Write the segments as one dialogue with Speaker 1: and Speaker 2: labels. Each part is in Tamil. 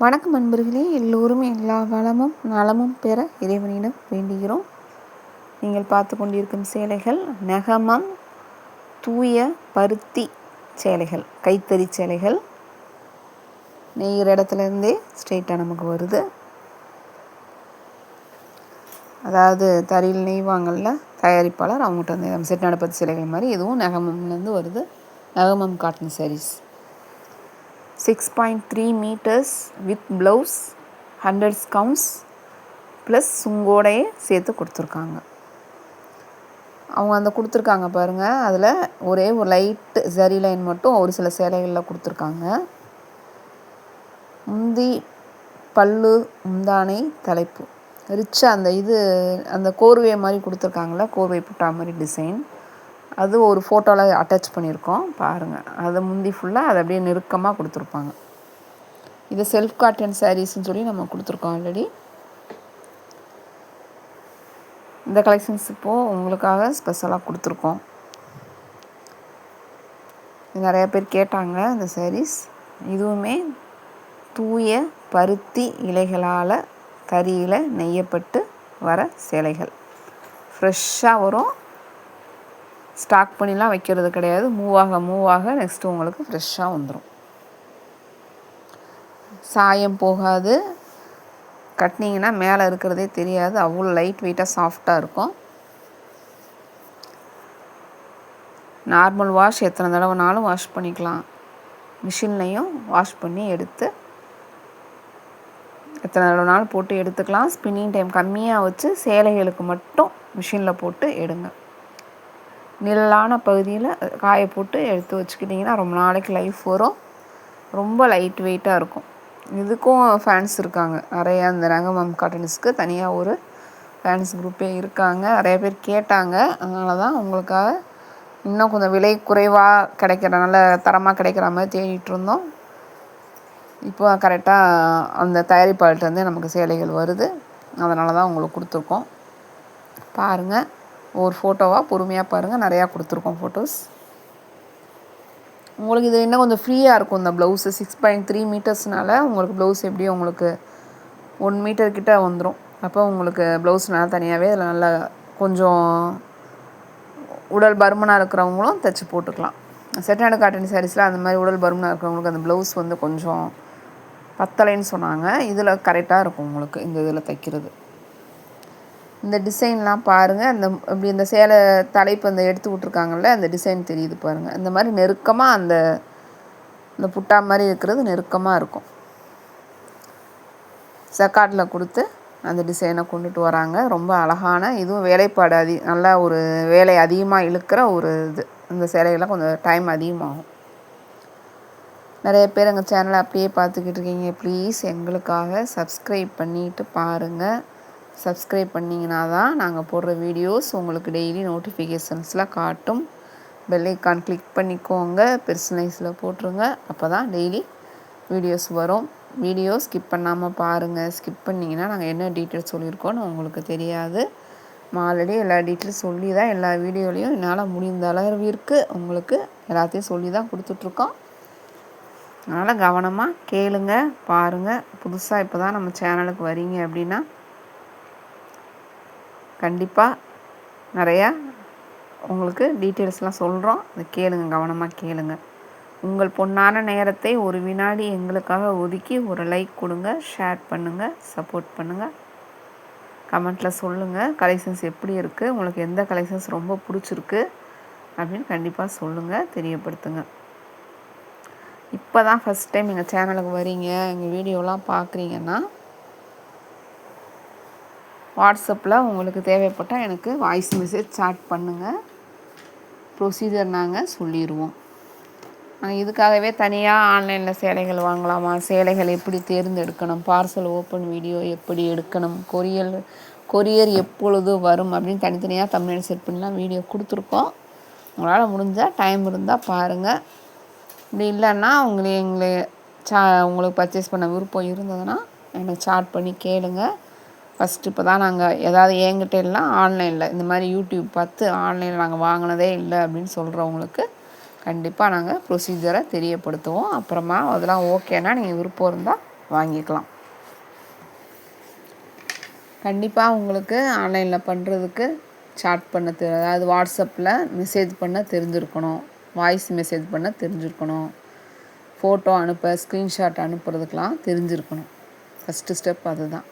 Speaker 1: வணக்கம் நண்பர்களே, எல்லோரும் எல்லா வளமும் நலமும் பெற இறைவனிடம் வேண்டுகிறோம். நீங்கள் பார்த்து கொண்டிருக்கும் சேலைகள் நெகமம் தூய பருத்தி சேலைகள், கைத்தறி சேலைகள். நெய்கிற இடத்துலேருந்தே ஸ்ட்ரெயிட்டாக நமக்கு வருது. அதாவது தறியில் நெய்வாங்கல்ல தயாரிப்பாளர், அவங்ககிட்ட வந்து நம்ம செட்டிநாடு பட்டு சேலைகள் மாதிரி இதுவும் நெகமம்லேருந்து வருது. Negamam cotton saris 6.3 meters with blouse 100 counts plus சுங்கோடையே சேர்த்து கொடுத்துருக்காங்க. அவங்க அந்த கொடுத்துருக்காங்க பாருங்கள், அதில் ஒரே ஒரு லைட்டு ஜரி லைன் மட்டும் ஒரு சில சேலைகளில் கொடுத்துருக்காங்க. முந்தி பல்லு முந்தானை தலைப்பு ரிச்சாக அந்த கோர்வை மாதிரி கொடுத்துருக்காங்கள, கோர்வை புட்டா மாதிரி டிசைன், அது ஒரு ஃபோட்டோவில் அட்டாச் பண்ணியிருக்கோம் பாருங்கள். அதை முந்தி ஃபுல்லாக அதை அப்படியே நெருக்கமாக கொடுத்துருப்பாங்க. இது செல்ஃப் காட்டன் சாரீஸ்ன்னு சொல்லி நம்ம கொடுத்துருக்கோம் ஆல்ரெடி. இந்த கலெக்ஷன்ஸ் இப்போது உங்களுக்காக ஸ்பெஷலாக கொடுத்துருக்கோம். நிறையா பேர் கேட்டாங்க இந்த சாரீஸ். இதுவுமே தூய பருத்தி இலைகளால் தறியில் நெய்யப்பட்டு வர சேலைகள். ஃப்ரெஷ்ஷாக வரும், ஸ்டாக் பண்ணிலாம் வைக்கிறது கிடையாது. மூவ் ஆக நெக்ஸ்ட்டு உங்களுக்கு ஃப்ரெஷ்ஷாக வந்துடும். சாயம் போகாது, கட்டினீங்கன்னா மேலே இருக்கிறதே தெரியாது, அவ்வளோ லைட் வெயிட்டாக சாஃப்டாக இருக்கும். நார்மல் வாஷ் எத்தனை தடவைனாலும் வாஷ் பண்ணிக்கலாம். மிஷின்லையும் வாஷ் பண்ணி எடுத்து எத்தனை தடவைனாலும் போட்டு எடுத்துக்கலாம். ஸ்பின்னிங் டைம் கம்மியாக வச்சு சேலைகளுக்கு மட்டும் மிஷினில் போட்டு எடுங்க. நிழலான பகுதியில் காய போட்டு எடுத்து வச்சுக்கிட்டிங்கன்னா ரொம்ப நாளைக்கு லைஃப் வரும். ரொம்ப லைட் வெயிட்டாக இருக்கும். இதுக்கும் ஃபேன்ஸ் இருக்காங்க நிறையா. அந்த நெகமம் காட்டன்ஸ்க்கு தனியாக ஒரு ஃபேன்ஸ் குரூப்பே இருக்காங்க. நிறைய பேர் கேட்டாங்க, அதனால தான் உங்களுக்காக இன்னும் கொஞ்சம் விலை குறைவாக கிடைக்கிற, நல்ல தரமாக கிடைக்கிற மாதிரி தேடிட்டு இருந்தோம். இப்போ கரெக்டாக அந்த தயாரிப்பாளர்கிட்டருந்து நமக்கு சேலைகள் வருது. அதனால தான் உங்களுக்கு கொடுத்துருக்கோம். பாருங்கள், ஒரு ஃபோட்டோவாக பொறுமையாக பாருங்கள். நிறையா கொடுத்துருக்கோம் ஃபோட்டோஸ். உங்களுக்கு இது இன்னும் கொஞ்சம் ஃப்ரீயாக இருக்கும். இந்த ப்ளவுஸு 6.3 மீட்டர்ஸ்னால உங்களுக்கு ப்ளவுஸ் எப்படியும் உங்களுக்கு 1 மீட்டர் கிட்ட வந்துடும். அப்போ உங்களுக்கு ப்ளவுஸ்னால தனியாகவே அதில் நல்லா கொஞ்சம் உடல் பருமனாக இருக்கிறவங்களும் தைச்சி போட்டுக்கலாம். செட்டிநாடு காட்டன் சாரீஸில் அந்த மாதிரி உடல் பருமனாக இருக்கிறவங்களுக்கு அந்த ப்ளவுஸ் வந்து கொஞ்சம் பத்தலைன்னு சொன்னாங்க. இதில் கரெக்டாக இருக்கும் உங்களுக்கு இந்த இதில் தைக்கிறது. இந்த டிசைன்லாம் பாருங்கள். இப்படி இந்த சேலை தலைப்பு அந்த எடுத்து விட்ருக்காங்கல்ல, அந்த டிசைன் தெரியுது பாருங்கள். இந்த மாதிரி நெருக்கமாக இந்த புட்டா மாதிரி இருக்கிறது நெருக்கமாக இருக்கும். சக்காட்டில் கொடுத்து அந்த டிசைனை கொண்டுட்டு வராங்க. ரொம்ப அழகான, இதுவும் வேலைப்பாடு நல்லா ஒரு வேலை அதிகமாக இழுக்கிற ஒரு இது. இந்த சேலைகள்லாம் கொஞ்சம் டைம் அதிகமாகும். நிறைய பேர் எங்கள் சேனலை அப்படியே பார்த்துக்கிட்டு இருக்கீங்க. ப்ளீஸ் எங்களுக்காக சப்ஸ்கிரைப் பண்ணிவிட்டு பாருங்கள். சப்ஸ்கிரைப் பண்ணிங்கன்னா தான் நாங்கள் போடுற வீடியோஸ் உங்களுக்கு டெய்லி நோட்டிஃபிகேஷன்ஸில் காட்டும். பெல் ஐக்கான் கிளிக் பண்ணிக்கோங்க, பெர்சனலைஸில் போட்டுருங்க. அப்போ தான் டெய்லி வீடியோஸ் வரும். வீடியோ ஸ்கிப் பண்ணாமல் பாருங்கள். ஸ்கிப் பண்ணிங்கன்னா நாங்கள் என்ன டீட்டெயில்ஸ் சொல்லியிருக்கோன்னு உங்களுக்கு தெரியாது. ஆல்ரெடி எல்லா டீட்டெயில்ஸ் சொல்லி தான் எல்லா வீடியோலையும் என்னால் முடிந்த அளவிற்கு உங்களுக்கு எல்லாத்தையும் சொல்லி தான் கொடுத்துட்ருக்கோம். அதனால் கவனமாக கேளுங்க, பாருங்கள். புதுசாக இப்போ தான் நம்ம சேனலுக்கு வரீங்க அப்படின்னா கண்டிப்பாக நிறையா உங்களுக்கு டீட்டெயில்ஸ்லாம் சொல்கிறோம். அதை கேளுங்க, கவனமாக கேளுங்க. உங்கள் பொன்னான நேரத்தை ஒரு வினாடி எங்களுக்காக ஒதுக்கி ஒரு லைக் கொடுங்க, ஷேர் பண்ணுங்கள், சப்போர்ட் பண்ணுங்கள். கமெண்ட்டில் சொல்லுங்கள் கலெக்ஷன்ஸ் எப்படி இருக்குது, உங்களுக்கு எந்த கலெக்ஷன்ஸ் ரொம்ப பிடிச்சிருக்கு அப்படின்னு கண்டிப்பாக சொல்லுங்கள், தெரியப்படுத்துங்க. இப்போ தான் ஃபஸ்ட் டைம் எங்கள் சேனலுக்கு வரீங்க, எங்கள் வீடியோலாம் பார்க்குறீங்கன்னா வாட்ஸ்அப்பில் உங்களுக்கு தேவைப்பட்டால் எனக்கு வாய்ஸ் மெசேஜ் சாட் பண்ணுங்கள். ப்ரொசீஜர் நாங்கள் சொல்லிடுவோம். நாங்கள் இதுக்காகவே தனியாக ஆன்லைனில் சேலைகள் வாங்கலாமா, சேலைகள் எப்படி தேர்ந்தெடுக்கணும், பார்சல் ஓப்பன் வீடியோ எப்படி எடுக்கணும், கொரியர் எப்பொழுது வரும் அப்படின்னு தனித்தனியாக தமிழ் செட் பண்ணிலாம் வீடியோ கொடுத்துருக்கோம். உங்களால் முடிஞ்சால் டைம் இருந்தால் பாருங்கள். இப்படி இல்லைன்னா உங்களுக்கு பர்ச்சேஸ் பண்ண விருப்பம் இருந்ததுன்னா எனக்கு சாட் பண்ணி கேளுங்க. ஃபஸ்ட்டு இப்போ தான் நாங்கள் ஏதாவது என்கிட்ட எல்லாம் ஆன்லைனில் இந்த மாதிரி யூடியூப் பார்த்து ஆன்லைனில் நாங்கள் வாங்கினதே இல்லை அப்படின்னு சொல்கிறவங்களுக்கு கண்டிப்பாக நாங்கள் ப்ரொசீஜரை தெரியப்படுத்துவோம். அப்புறமா அதெல்லாம் ஓகேனா நீங்கள் விருப்பம் இருந்தால் வாங்கிக்கலாம். கண்டிப்பாக உங்களுக்கு ஆன்லைனில் பண்ணுறதுக்கு சாட் பண்ண அதாவது வாட்ஸ்அப்பில் மெசேஜ் பண்ண தெரிஞ்சிருக்கணும், வாய்ஸ் மெசேஜ் பண்ண தெரிஞ்சிருக்கணும், ஃபோட்டோ அனுப்ப ஸ்க்ரீன்ஷாட் அனுப்புறதுக்கெலாம் தெரிஞ்சிருக்கணும். ஃபஸ்ட்டு ஸ்டெப் அதுதான்.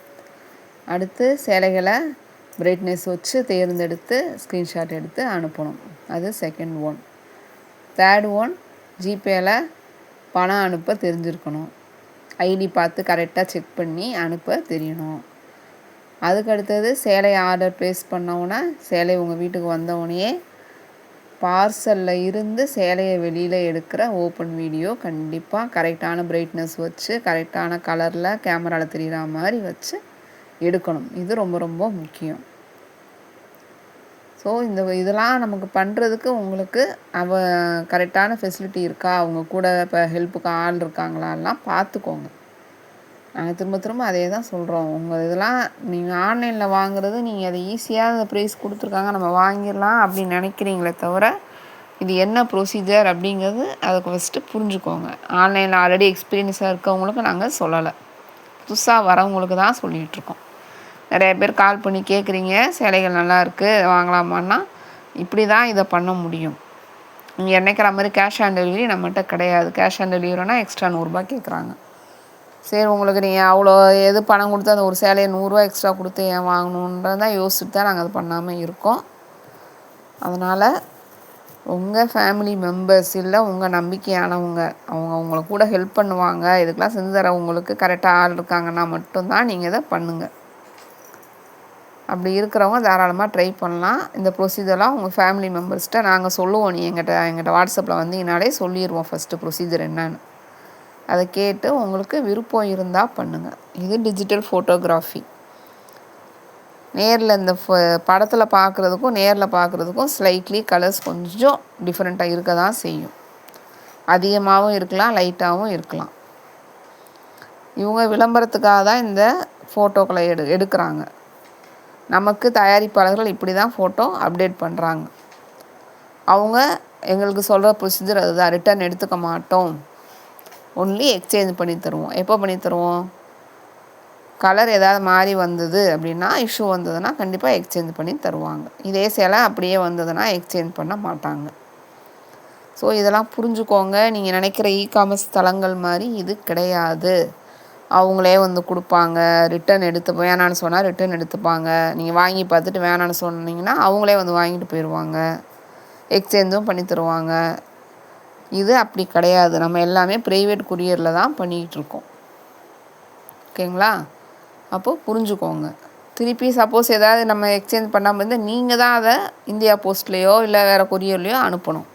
Speaker 1: அடுத்து சேலைகளை பிரைட்னஸ் வச்சு தேர்ந்தெடுத்து ஸ்க்ரீன்ஷாட் எடுத்து அனுப்பணும். அது செகண்ட் ஒன். தேர்ட் ஒன், ஜிபேயில் பணம் அனுப்ப தெரிஞ்சிருக்கணும். ஐடி பார்த்து கரெக்டாக செக் பண்ணி அனுப்ப தெரியணும். அதுக்கடுத்தது சேலை ஆர்டர் ப்ளேஸ் பண்ணவுடனே சேலை உங்கள் வீட்டுக்கு வந்தவுடனே பார்சலில் இருந்து சேலையை வெளியில் எடுக்கிற ஓப்பன் வீடியோ கண்டிப்பாக கரெக்டான பிரைட்னஸ் வச்சு கரெக்டான கலரில் கேமராவில் தெரிகிற மாதிரி வச்சு எடுக்கணும். இது ரொம்ப ரொம்ப முக்கியம். ஸோ இதெல்லாம் நமக்கு பண்ணுறதுக்கு உங்களுக்கு கரெக்டான ஃபெசிலிட்டி இருக்கா, அவங்க கூட இப்போ ஹெல்ப்புக்கு ஆள் இருக்காங்களாலாம் பார்த்துக்கோங்க. நாங்கள் திரும்ப திரும்ப அதே தான் சொல்கிறோம். உங்கள் இதெல்லாம் நீங்கள் ஆன்லைனில் வாங்குறது, நீங்கள் அதை ஈஸியாக ப்ரைஸ் கொடுத்துருக்காங்க நம்ம வாங்கிடலாம் அப்படின்னு நினைக்கிறீங்களே தவிர, இது என்ன ப்ரொசீஜர் அப்படிங்கிறது அதுக்கு ஃபஸ்ட்டு புரிஞ்சுக்கோங்க. ஆன்லைனில் ஆல்ரெடி எக்ஸ்பீரியன்ஸாக இருக்கவங்களுக்கு நாங்கள் சொல்லலை, புதுசாக வரவங்களுக்கு தான் சொல்லிகிட்ருக்கோம். நிறைய பேர் கால் பண்ணி கேட்குறீங்க, சேலைகள் நல்லா இருக்குது வாங்கலாமான்னா, இப்படி தான் இதை பண்ண முடியும். நீங்கள் நினைக்கிற மாதிரி கேஷ் ஆன் டெலிவரி நம்மகிட்ட கிடையாது. கேஷ் ஆன் டெலிவரினா எக்ஸ்ட்ரா 100 கேட்குறாங்க. சரி, உங்களுக்கு நீங்கள் அவ்வளோ எது பணம் கொடுத்து அந்த ஒரு சேலையை 100 எக்ஸ்ட்ரா கொடுத்து ஏன் வாங்கணுன்றது தான் யோசிச்சுட்டு தான் நாங்கள் அது பண்ணாமல் இருக்கோம். அதனால் உங்கள் ஃபேமிலி மெம்பர்ஸ் இல்லை உங்கள் நம்பிக்கையானவங்க, அவங்க உங்களை கூட ஹெல்ப் பண்ணுவாங்க, இதுக்கெலாம் செஞ்சு தர உங்களுக்கு கரெக்டாக ஆள் இருக்காங்கன்னா மட்டும்தான் நீங்கள் இதை பண்ணுங்கள். அப்படி இருக்கிறவங்க தாராளமாக ட்ரை பண்ணலாம். இந்த ப்ரொசீஜர்லாம் உங்கள் ஃபேமிலி மெம்பர்ஸ்கிட்ட நாங்கள் சொல்லுவோம். நீ எங்கிட்ட வாட்ஸ்அப்பில் வந்தீங்கனாலே சொல்லிடுவோம் ஃபஸ்ட்டு ப்ரொசீஜர் என்னன்னு. அதை கேட்டு உங்களுக்கு விருப்பம் இருந்தால் பண்ணுங்கள். இது டிஜிட்டல் ஃபோட்டோகிராஃபி. நேரில் இந்த படத்தில் பார்க்குறதுக்கும் நேரில் பார்க்குறதுக்கும் ஸ்லைட்லி கலர்ஸ் கொஞ்சம் டிஃப்ரெண்ட்டாக இருக்க தான் செய்யும். அதிகமாகவும் இருக்கலாம், லைட்டாகவும் இருக்கலாம். இவங்க விளம்பரத்துக்காக தான் இந்த ஃபோட்டோக்களை எடுக்கிறாங்க. நமக்கு தயாரிப்பாளர்கள் இப்படி தான் ஃபோட்டோ அப்டேட் பண்ணுறாங்க. அவங்க எங்களுக்கு சொல்கிற ப்ரொசீஜர் அதுதான். ரிட்டர்ன் எடுத்துக்க மாட்டோம், ஒன்லி எக்ஸ்சேஞ்ச் பண்ணி தருவோம். எப்போ பண்ணி தருவோம்? கலர் ஏதாவது மாறி வந்தது அப்படின்னா, இஷ்யூ வந்ததுன்னா கண்டிப்பாக எக்ஸ்சேஞ்ச் பண்ணி தருவாங்க. இதே சேலை அப்படியே வந்ததுன்னா எக்ஸ்சேஞ்ச் பண்ண மாட்டாங்க. ஸோ இதெல்லாம் புரிஞ்சுக்கோங்க. நீங்கள் நினைக்கிற காமர்ஸ் தளங்கள் மாதிரி இது கிடையாது. அவங்களே வந்து கொடுப்பாங்க. ரிட்டன் வேணான்னு சொன்னால் ரிட்டன் எடுத்துப்பாங்க. நீங்கள் வாங்கி பார்த்துட்டு வேணான்னு சொன்னீங்கன்னா அவங்களே வந்து வாங்கிட்டு போயிடுவாங்க. எக்ஸ்சேஞ்சும் பண்ணி தருவாங்க. இது அப்படி கிடையாது. நம்ம எல்லாமே ப்ரைவேட் கொரியரில் தான் பண்ணிக்கிட்டுருக்கோம். ஓகேங்களா? அப்போது புரிஞ்சுக்கோங்க. திருப்பி சப்போஸ் ஏதாவது நம்ம எக்ஸ்சேஞ்ச் பண்ணாமல் இருந்தால் நீங்கள் தான் அதை இந்தியா போஸ்ட்லேயோ இல்லை வேறு கொரியர்லேயோ அனுப்பணும்.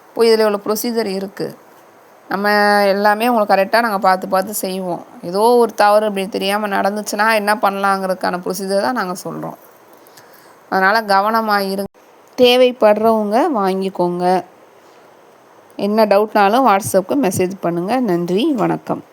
Speaker 1: இப்போ இதில் இவ்வளோ ப்ரொசீஜர் இருக்குது. நம்ம எல்லாமே உங்களுக்கு கரெக்டாக நாங்கள் பார்த்து செய்வோம். ஏதோ ஒரு தவறு அப்படி தெரியாமல் நடந்துச்சுன்னா என்ன பண்ணலாங்கிறதுக்கான ப்ரொசீஜர் தான் நாங்கள் சொல்கிறோம். அதனால் கவனமாக இருங்க. தேவைப்படுறவங்க வாங்கிக்கோங்க. என்ன டவுட்னாலும் வாட்ஸ்அப்புக்கு மெசேஜ் பண்ணுங்கள். நன்றி, வணக்கம்.